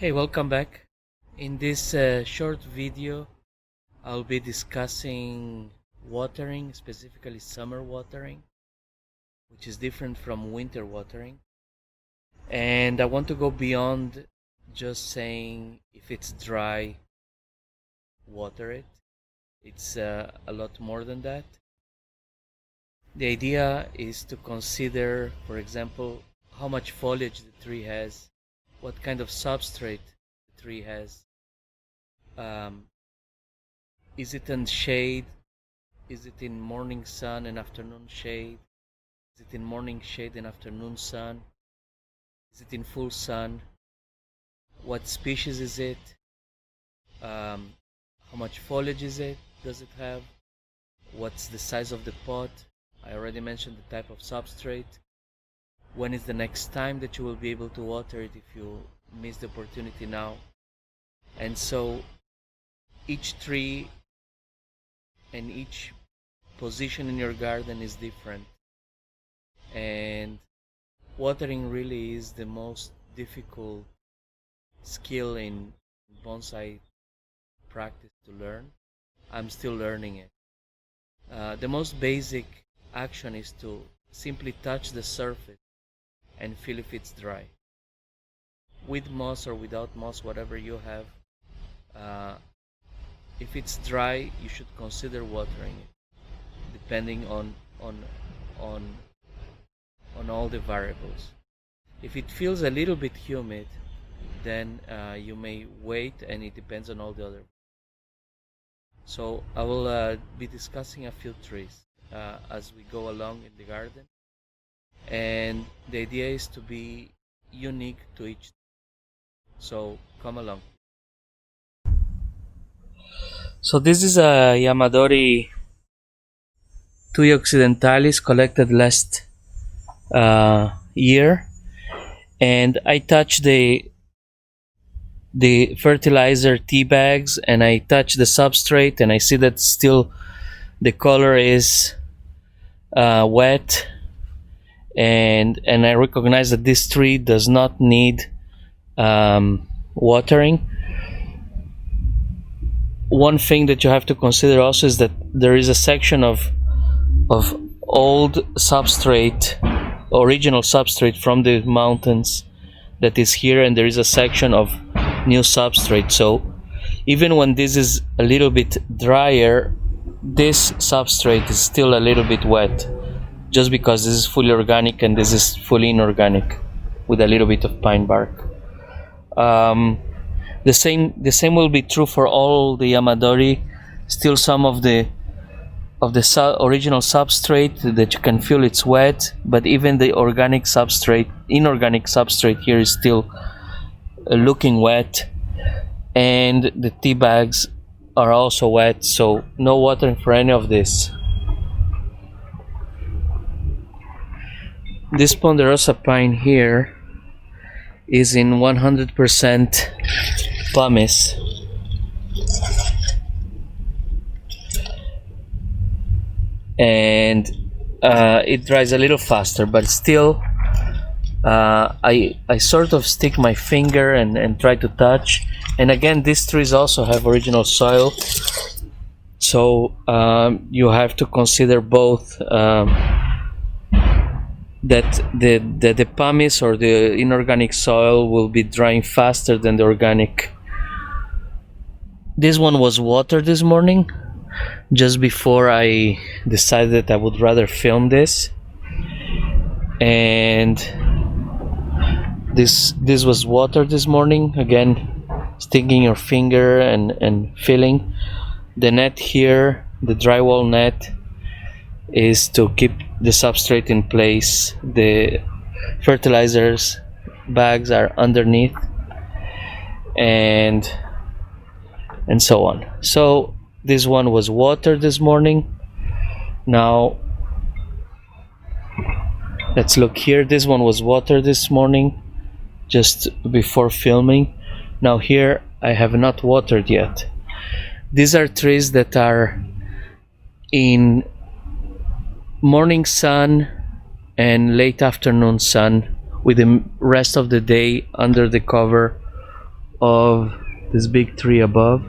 Hey, welcome back. In this short video, I'll be discussing watering, specifically summer watering, which is different from winter watering. And I want to go beyond just saying if it's dry, water it. It's a lot more than that. The idea is to consider, for example, how much foliage the tree has, what kind of substrate the tree has. Is it in shade? Is it in morning sun and afternoon shade? Is it in morning shade and afternoon sun? Is it in full sun? What species is it? How much foliage does it have? What's the size of the pot? I already mentioned the type of substrate. When is the next time that you will be able to water it if you miss the opportunity now? And so each tree and each position in your garden is different. And watering really is the most difficult skill in bonsai practice to learn. I'm still learning it. The most basic action is to simply touch the surface and feel if it's dry. With moss or without moss, whatever you have, if it's dry, you should consider watering it, depending on all the variables. If it feels a little bit humid, then you may wait, and it depends on all the other. So I will be discussing a few trees as we go along in the garden, and the idea is to be unique to each. So come along. So this is a Yamadori Tui Occidentalis collected last year, and I touched the fertilizer tea bags, and I touch the substrate, and I see that still the color is wet, and I recognize that this tree does not need watering. One thing that you have to consider also is that there is a section of old substrate, original substrate from the mountains that is here, and there is a section of new substrate. So even when this is a little bit drier, this substrate is still a little bit wet, just because this is fully organic and this is fully inorganic with a little bit of pine bark. The same will be true for all the Yamadori. Still some of the original substrate that you can feel it's wet, but even the inorganic substrate here is still looking wet, and the tea bags are also wet, so no watering for any of this. This ponderosa pine here is in 100% pumice, and it dries a little faster, but still I sort of stick my finger and try to touch. And again, these trees also have original soil, so you have to consider both, that the pumice or the inorganic soil will be drying faster than the organic. This one was watered this morning, just before I decided that I would rather film this, and this was watered this morning. Again, sticking your finger and feeling. The net here, the drywall net, is to keep the substrate in place. The fertilizers bags are underneath, and so on. So this one was watered this morning. Now let's look here. This one was watered this morning, just before filming. Now here I have not watered yet. These are trees that are in morning sun and late afternoon sun, with the rest of the day under the cover of this big tree above.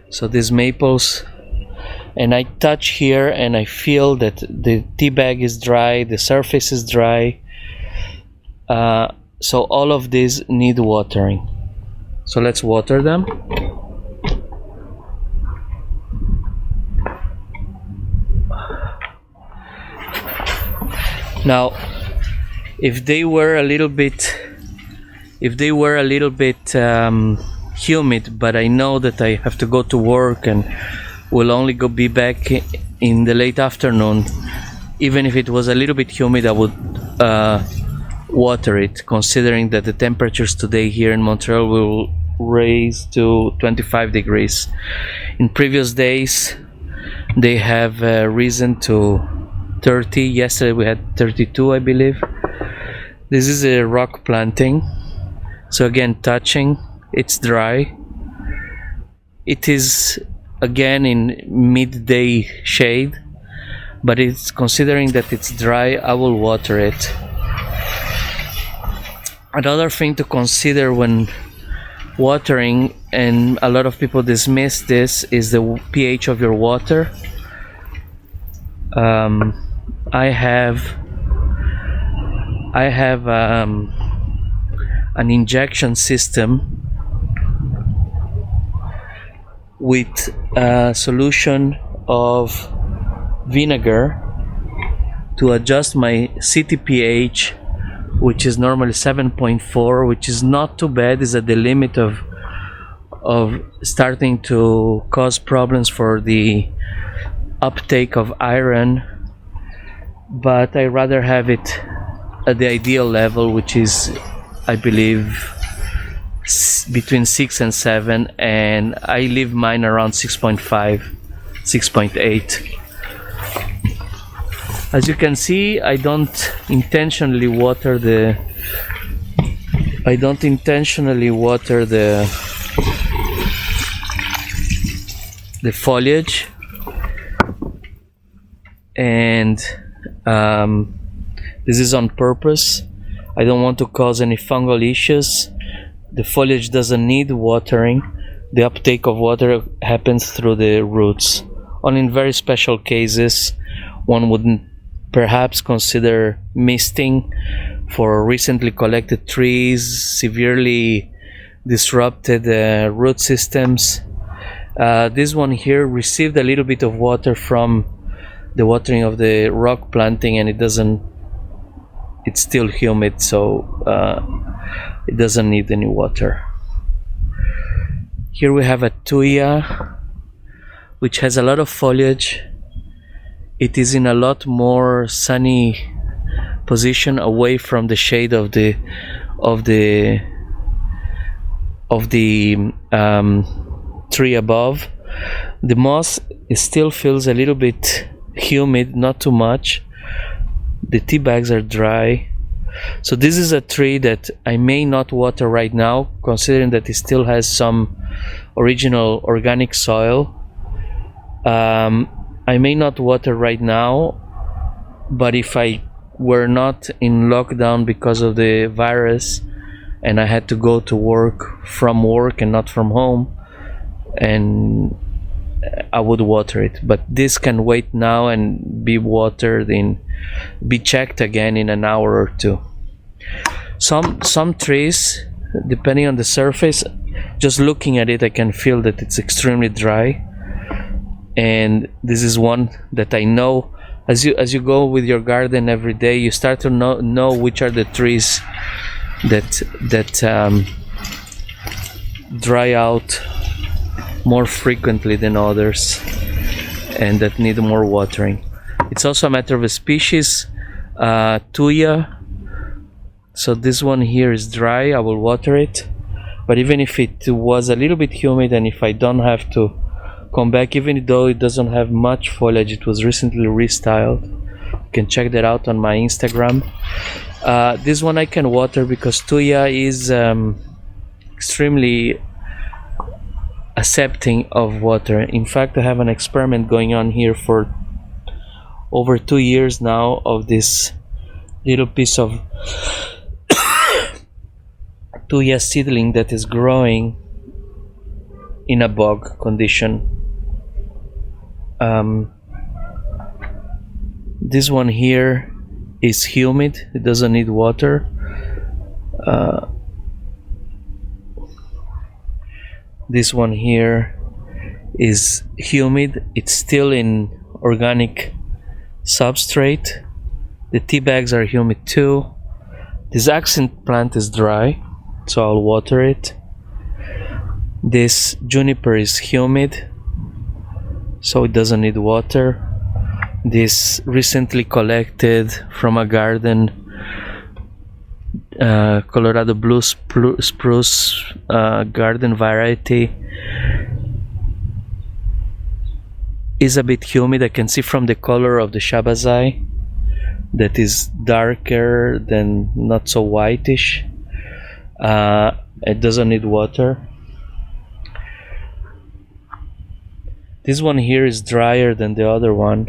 So these maples, and I touch here and I feel that the tea bag is dry, the surface is dry. So all of these need watering. So let's water them. Now, if they were a little bit humid, but I know that I have to go to work and will only be back in the late afternoon, even if it was a little bit humid, I would water it, considering that the temperatures today here in Montreal will raise to 25 degrees. In previous days they have risen to 30. Yesterday we had 32, I believe. This is a rock planting, so again, touching, it's dry. It is again in midday shade, but it's considering that it's dry, I will water it. Another thing to consider when watering, and a lot of people dismiss this, is the pH of your water. I have an injection system with a solution of vinegar to adjust my city pH, which is normally 7.4, which is not too bad. Is at the limit of starting to cause problems for the uptake of iron, but I rather have it at the ideal level, which is, I believe, between 6 and 7, and I leave mine around 6.5, 6.8. As you can see, I don't intentionally water the foliage, and this is on purpose. I don't want to cause any fungal issues. The foliage doesn't need watering. The uptake of water happens through the roots. Only in very special cases one would perhaps consider misting for recently collected trees, severely disrupted root systems. This one here received a little bit of water from the watering of the rock planting, and it's still humid, so it doesn't need any water. Here we have a tuya, which has a lot of foliage. It is in a lot more sunny position, away from the shade of the tree above. The moss still feels a little bit humid, not too much. The tea bags are dry. So this is a tree that I may not water right now, considering that it still has some original organic soil. I may not water right now, but if I were not in lockdown because of the virus and I had to go to work from work and not from home, and I would water it. But this can wait now and be watered be checked again in an hour or two. Some trees, depending on the surface, just looking at it I can feel that it's extremely dry, and this is one that I know. As you go with your garden every day, you start to know which are the trees that dry out more frequently than others and that need more watering. It's also a matter of a species. Tuya, so this one here is dry, I will water it, but even if it was a little bit humid and if I don't have to come back, even though it doesn't have much foliage, it was recently restyled. You can check that out on my Instagram. This one I can water because tuya is extremely accepting of water. In fact, I have an experiment going on here for over 2 years now of this little piece of tuya seedling that is growing in a bog condition. This one here is humid, it doesn't need water. This one here is humid, it's still in organic substrate. The tea bags are humid too. This accent plant is dry, so I'll water it. This juniper is humid, so it doesn't need water. This recently collected from a garden Colorado blue spruce garden variety is a bit humid. I can see from the color of the shabazai that is darker than not so whitish. It doesn't need water. This one here is drier than the other one,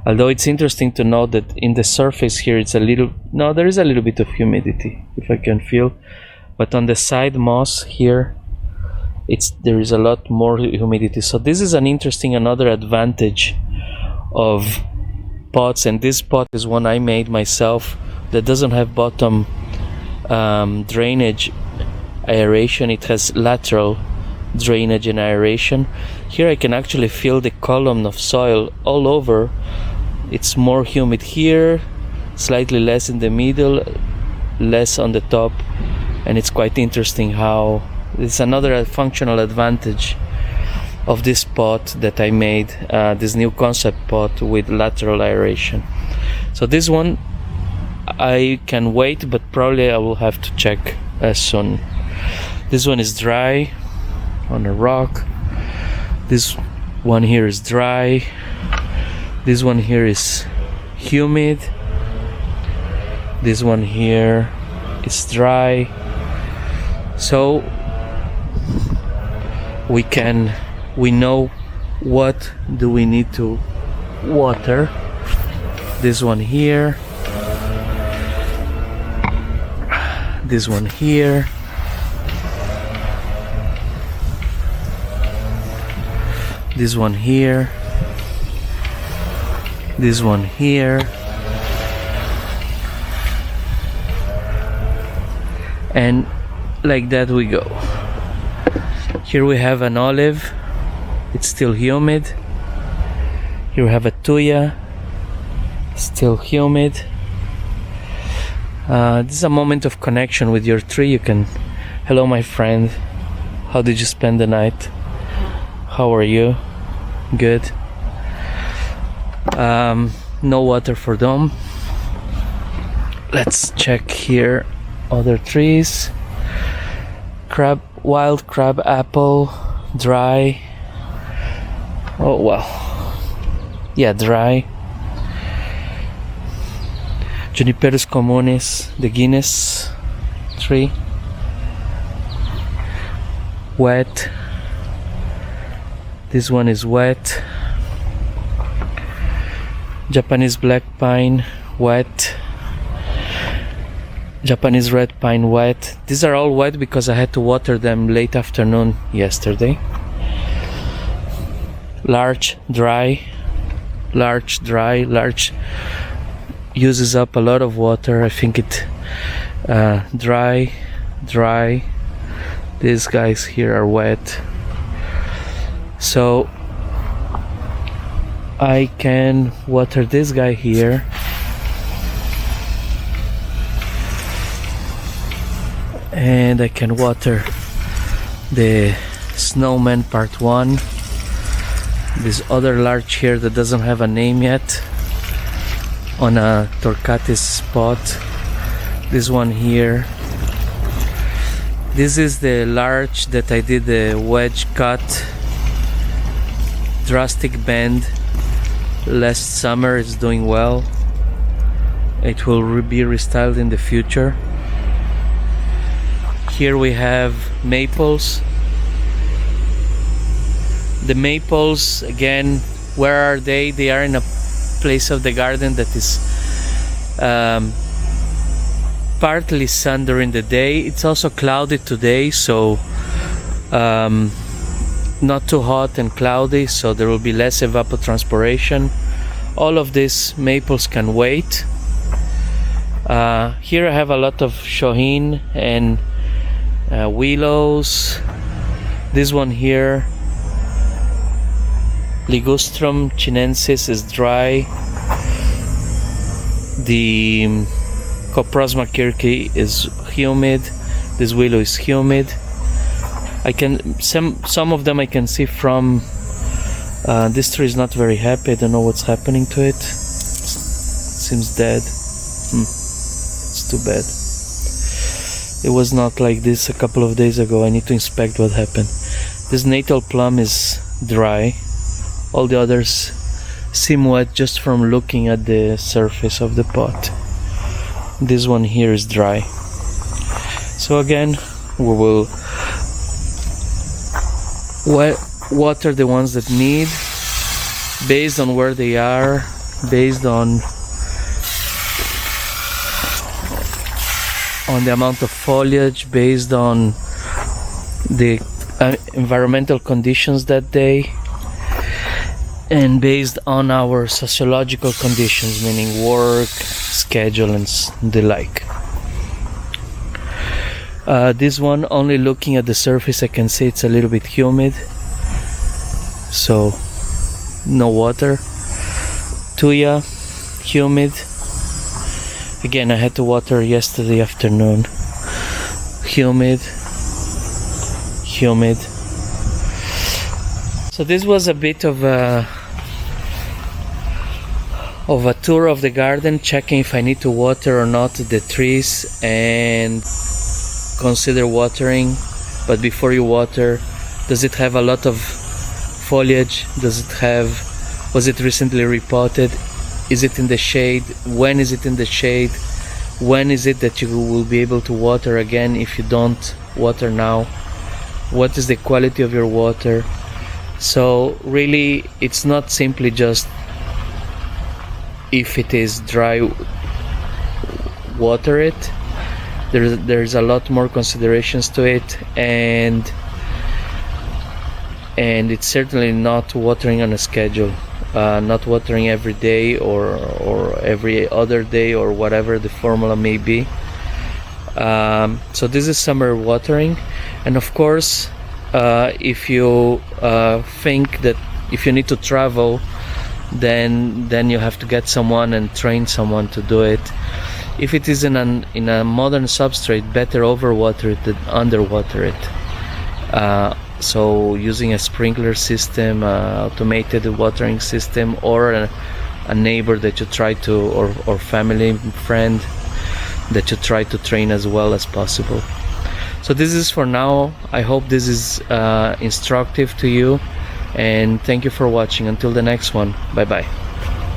although it's interesting to note that in the surface here it's a little, no, there is a little bit of humidity, if I can feel, but on the side moss here there is a lot more humidity. So this is an interesting, another advantage of pots, and this pot is one I made myself that doesn't have bottom drainage aeration, it has lateral drainage and aeration. Here I can actually feel the column of soil all over. It's more humid here, slightly less in the middle, less on the top, and it's quite interesting how it's another functional advantage of this pot that I made, this new concept pot with lateral aeration. So this one I can wait, but probably I will have to check soon. This one is dry on a rock. This one here is dry. This one here is humid. This one here is dry. So we know what do we need to water. This one here, this one here, this one here, this one here, and like that we go. Here we have an olive, it's still humid. Here we have a tuya, still humid. This is a moment of connection with your tree. You can, hello my friend, how did you spend the night? How are you? Good. No water for them. Let's check here other trees. Wild crab apple, dry. Oh well, yeah, dry. Juniperus communis, the Guinness tree, wet. This one is wet. Japanese black pine, wet. Japanese red pine, wet. These are all wet because I had to water them late afternoon yesterday. Larch, dry. Larch, dry. Larch uses up a lot of water. I think it dry. These guys here are wet. So I can water this guy here. And I can water the snowman part 1. This other larch here that doesn't have a name yet, on a torcatis spot. This one here. This is the larch that I did the wedge cut, drastic bend last summer. It's doing well. It will be restyled in the future. Here we have maples. The maples, again, where are they? They are in a place of the garden that is partly sun during the day. It's also cloudy today, so not too hot and cloudy, so there will be less evapotranspiration. All of these maples can wait. Here I have a lot of shohin and willows. This one here, Ligustrum chinensis, is dry. The Coprosma kirki is humid. This willow is humid. I can some of them I can see from this tree is not very happy. I don't know what's happening to it. Seems dead. It's too bad. It was not like this a couple of days ago. I need to inspect what happened. This natal plum is dry. All the others seem wet just from looking at the surface of the pot. This one here is dry. So again, we will water the ones that need, based on where they are, based on the amount of foliage, based on the environmental conditions that day, and based on our sociological conditions, meaning work, schedule, and the like. This one, only looking at the surface, I can see it's a little bit humid, so no water. Tuya, humid. Again, I had to water yesterday afternoon. Humid. So this was a bit of a tour of the garden, checking if I need to water or not the trees, and consider watering. But before you water, does it have a lot of foliage? Was it recently repotted? Is it in the shade? When is it in the shade? When is it that you will be able to water again if you don't water now? What is the quality of your water? So really, it's not simply just if it is dry, water it. There's a lot more considerations to it, and it's certainly not watering on a schedule, not watering every day or every other day or whatever the formula may be. So this is summer watering, and of course, if you think that if you need to travel, then you have to get someone and train someone to do it. If it is in a modern substrate, better overwater it than underwater it. So using a sprinkler system, automated watering system, or a neighbor that you try to, or family friend that you try to train as well as possible. So this is for now. I hope this is instructive to you, and thank you for watching. Until the next one, bye bye.